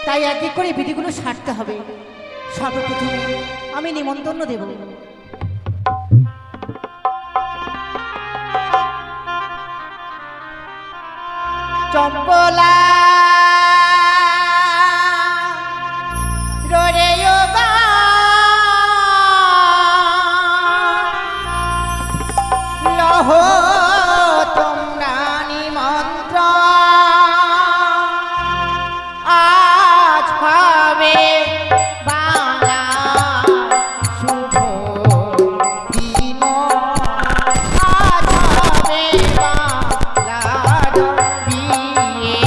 তাই এক এক করে বিধিগুলো সারতে হবে। সর্বপ্রথমে আমি নিমন্ত্রণ দেব। চম্পলা রে লহ তোমরা নিমন্ত্রণ আজ হবে বাংলা শুভ দিন, আজ হবে বাংলার বিয়ে।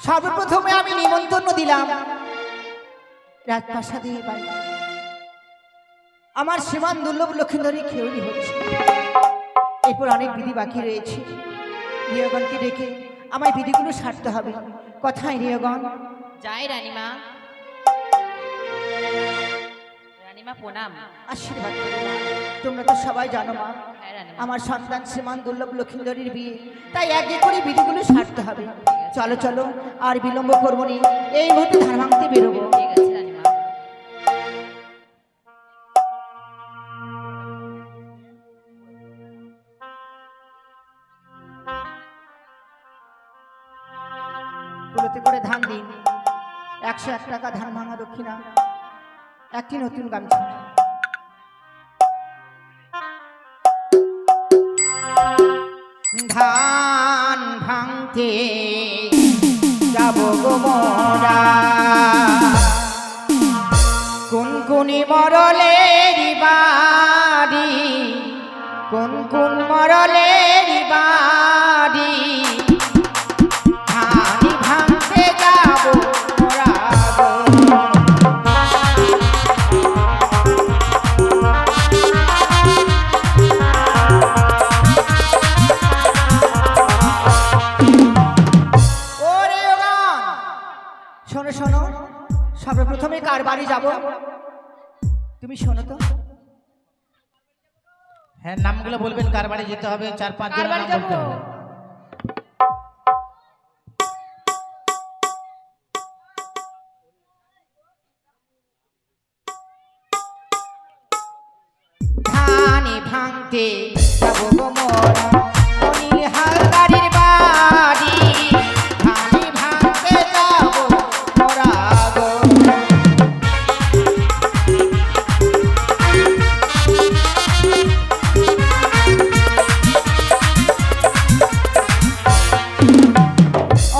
সর্বপ্রথমে আমি নিমন্ত্রণ দিলাম রাজপ্রাসাদের বাড়ি। আমার শ্রীমান দুর্লভ লক্ষিন্দরী খেউরি হচ্ছে, এরপর অনেক বিধি বাকি রয়েছে। রিয়গণকে ডেকে আমায় বিধিগুলো সারতে হবে। কথায় রিয়গণ যাই রানীমা। রানীমা প্রণাম। আশীর্বাদ করো মা। তোমরা তো সবাই জানো মা, হ্যাঁ রানীমা। আমার সন্তান শ্রীমান দুর্লভ লক্ষিন্দরীর বিয়ে, তাই এক এক করে বিধিগুলো সারতে হবে। চলো চলো, আর বিলম্ব করবো নি, এই মুহূর্তে ধান ভাঙতে বেরোবো। ঠিক আছে রানীমা। কুলোতে করে ধান দিন, 101 টাকা ধান ভাঙা দক্ষিণা, একটি নতুন গামছা। ধান ভাঙতে যাব গো মোরা, কোন কোনি মরলের বাড়ি, কোন কোন মরলের বাড়ি, ধান ভাঙতে যাব মোরা গো। শোনো শোনো, সর্বপ্রথমে কার বাড়ি যাব তুমি শোনো তো। হ্যাঁ, নামগুলো বলবেন, কার বাড়ি যেতে হবে, 4-5 কার জনের বাড়ি নাম বলতে যাবো? হবে। ধানে ভাঙতে যাব গো মোরা, অনিল হালদারের বাড়ি।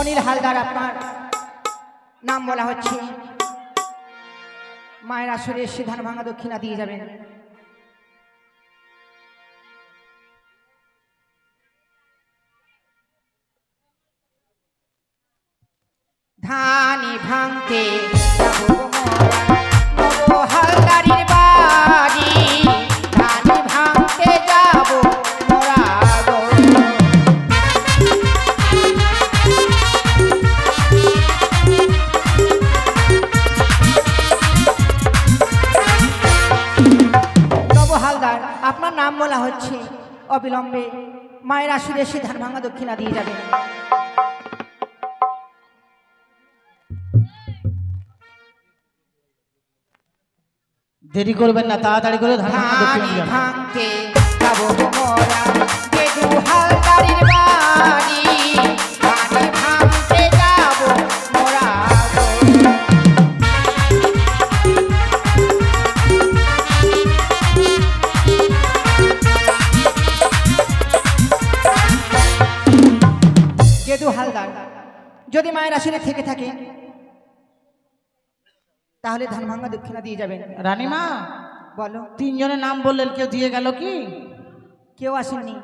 অনিল হালদার আপনার নাম বলা হচ্ছে। মায়ের আসরে এসে ধান ভাঙা দক্ষিণা দিয়ে যাবেন। ধানি ভাঙতে যাবো মোরা হালদারির বাড়ি, ধানি ভাঙতে যাবো মোরা গো। নব হালদার আপনার নাম বলা হচ্ছে। অবিলম্বে মায়ের আসরে এসে ধান ভাঙা দক্ষিণা দিয়ে যাবেন। দেরি করবেন না, তাড়াতাড়ি করে ধান ভাঙা দক্ষিণা দিয়ে যাবেন। ভাঙতে যাবো মোরা গেদু হালদারির বাড়ি, ধানি ভাঙতে যাবো মোরা গো। গেদু হালদার যদি মায়ের আসরে থেকে থাকে তাহলে ধান ভাঙা দক্ষিণা দিয়ে যাবেন। রানীমা, বলো। তিনজনের নাম বললেন, কেউ দিয়ে গেল কি? কেউ আসেননি।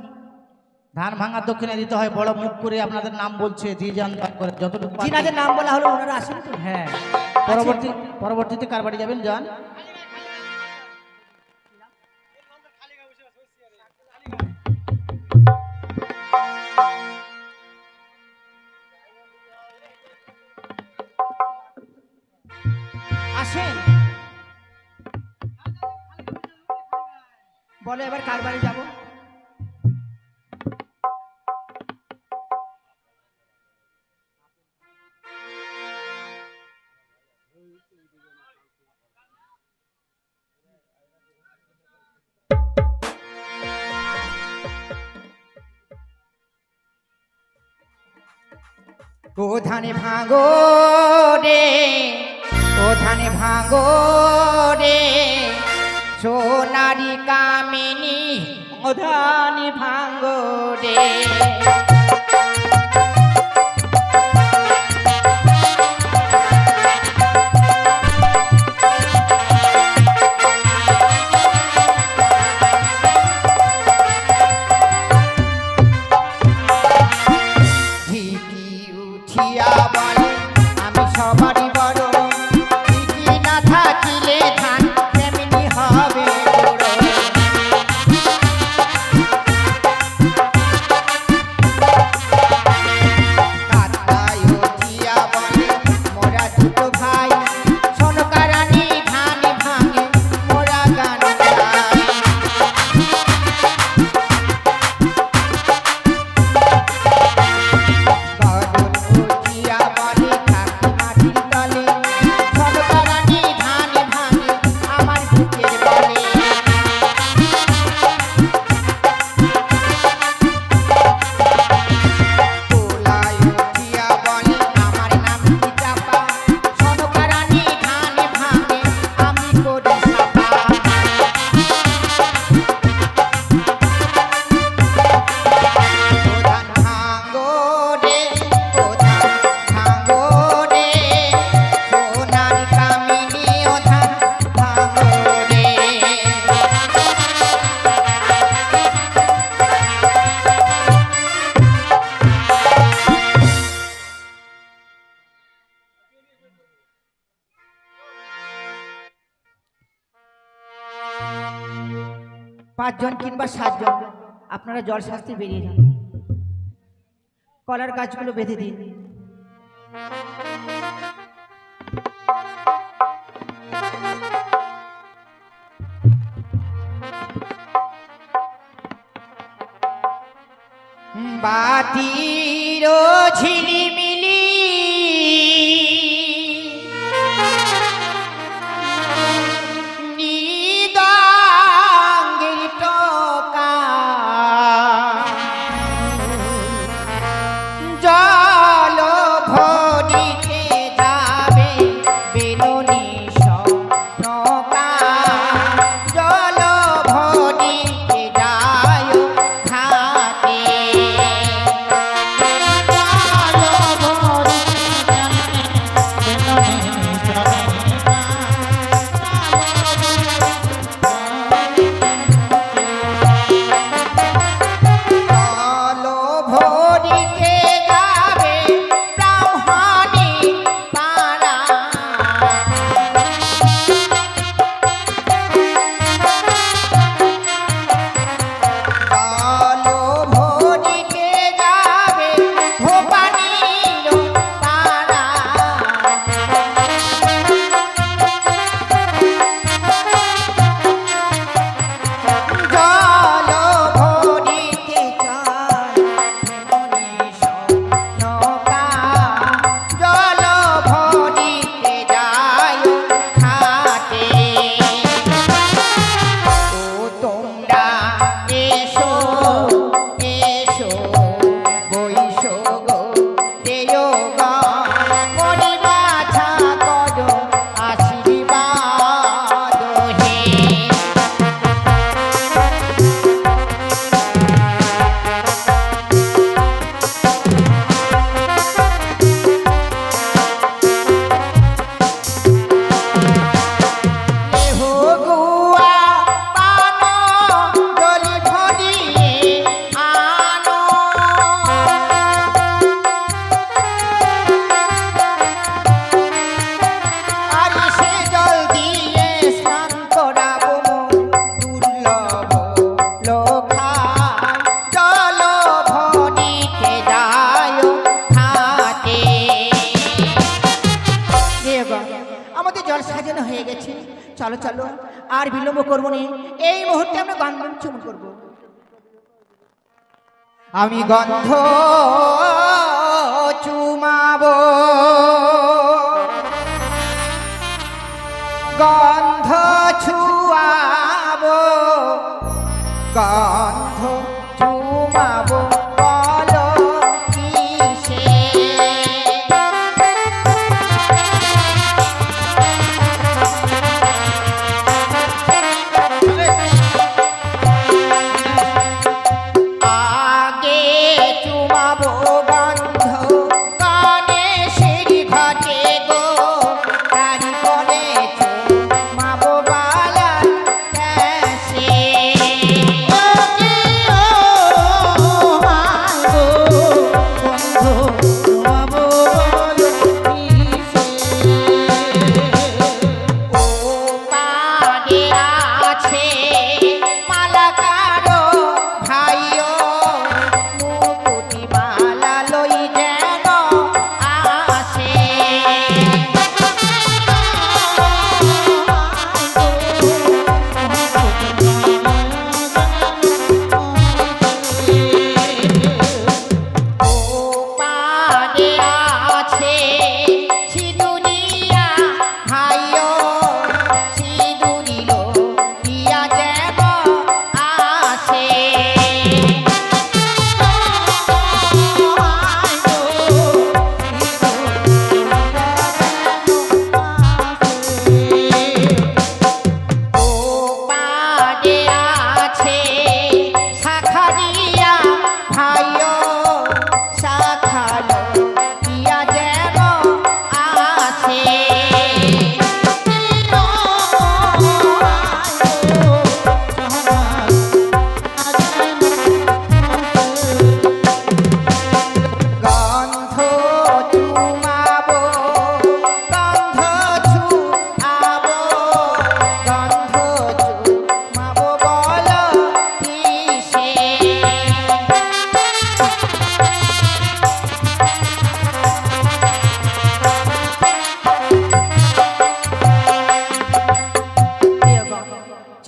ধান ভাঙা দক্ষিণা দিতে হয়, বড় মুখ করে আপনাদের নাম বলছে, দিয়ে যান তার করে যতটুকু পারেন। যিনাদের নাম বলা হলো ওনারা আসেন তো? হ্যাঁ, পরবর্তীতে কার বাড়ি যাবেন যান। আসেন, বলো এবার কার বাড়ি যাবো? ও ধানে ভাঙো রে, ও ধানে ভাঙো রে, সোনারি কামিনী ও ধানে ভাঙো রে। ঢিকি উঠিয়া বলে আমি সবারই বড়, ঢিকি না থাকিলে ধান কেমনি হবে বড়। কাতায় উঠিয়া বলে মোরা দুটো ভাই, সোনকারানি ধান ভাঙে মোরা গান গাই। গরুর উঠিয়া বলে থাকি মাটির তলে, সোনকারানি ধান ভাঙে আমার বুকের বলে। তোলায় উঠিয়া বলে আমার নাম কি চাপা, সোনকারানি ধান ভাঙে আমি করি সাপা। ধান ভাঙো রে, ও ধান ভাঙো রে, সোনার কামিনী ও ধান ভাঙো রে। পাঁচজন কিংবা সাতজন আপনারা জল শাস্তি বেরিয়ে যান, কলার গাছগুলো বেঁধে দিন। বাতির ঝিলিমিলি নিদাঙ্গের টোকা, জল ভরিতে যাবে বেলুনি নৌকা, জল ভরিতে যায় ঘাটে। জল গেছে। চলো চলো, আর বিলম্ব করবো না, এই মুহূর্তে আমরা গন্ধ চুমন করবো। আমি গন্ধ চুমাবো, গন্ধ ছুয়াবো, গন্ধ চুমাবো, বলো কিসে? আগে চুমাবো গন্ধ গণেশের ঘটে গো, তারপরে চুমাবো বালার কাছে।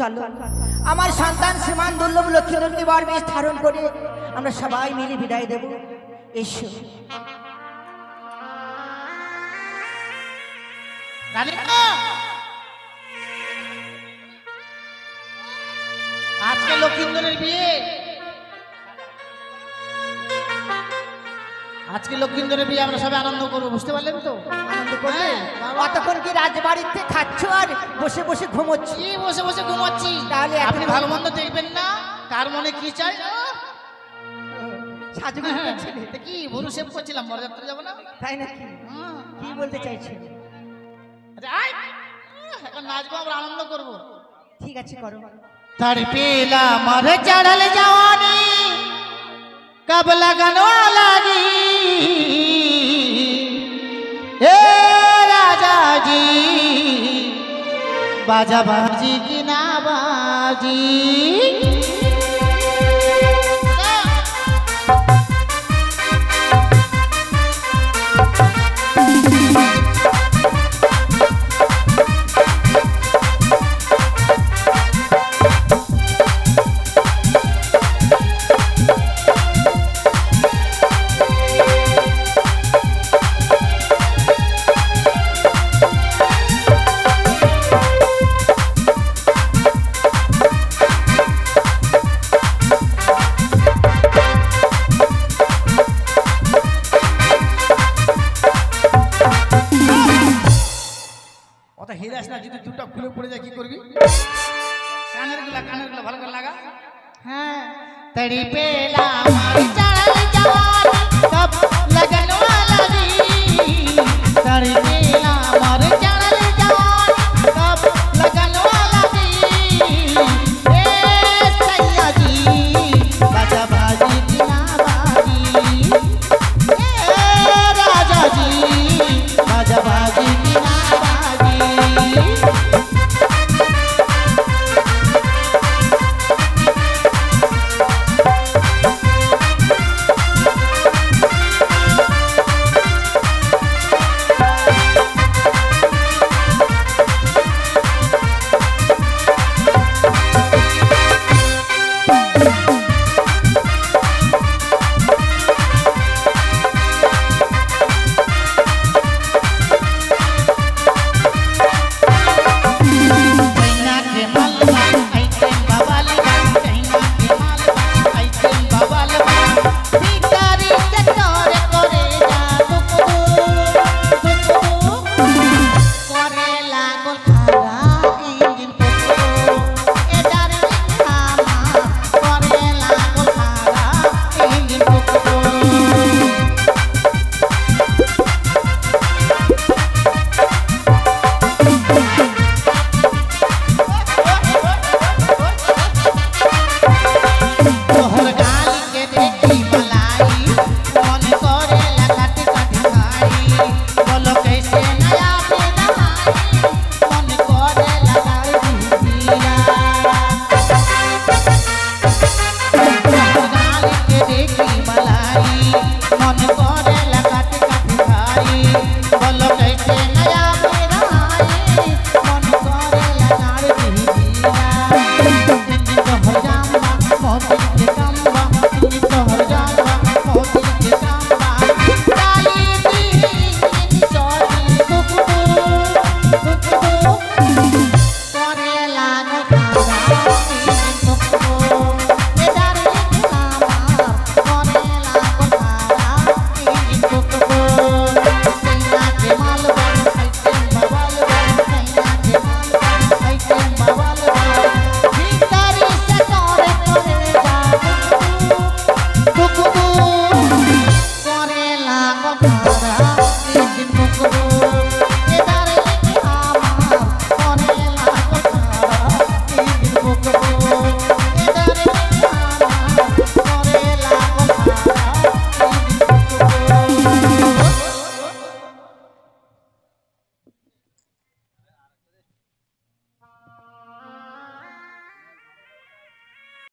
চলো, আমার সন্তান শ্রীমান দুর্লভ লক্ষ্মী বার বেশ ধারণ করে আমরা সবাই মিলে বিদায় দেব। এসো রানীমা, আজকে লক্ষিন্দরের বিয়ে, আজকে লক্ষিন্দরের বিয়ে আমরা সবাই আনন্দ করবো, বুঝতে পারলেন তো? আনন্দ করবে? হ্যাঁ, বাবা। অতক্ষণ কি রাজবাড়িতে খাচ্ছ আর বসে বসে ঘুমোচ্ছি? কি বসে বসে ঘুমাচ্ছি? তাহলে আপনি ভালো মন্দ দেখবেন না, কার মনে কি চাই? সাজুগুজু করছিলে? তা কি ভুরু সেভ করছিলাম, বরযাত্রা যাবো না? তাই নাকি? কি বলতে চাইছেন? আরে আয়, এখন নাচবো, আমরা আনন্দ করবো। ঠিক আছে, করো। তার পেলা মারে চড়ল জওয়ানি কব লাগানো লাগি, এ রাজা জি বাজা বাজি কি না বাজি? হিরাস না, যদি দুটো খুলে পড়ে যায় কি করবি? কানের গুলা ভালো করে লাগা। হ্যাঁ, তড়ি পেলা মারি চড়ল জওয়ানি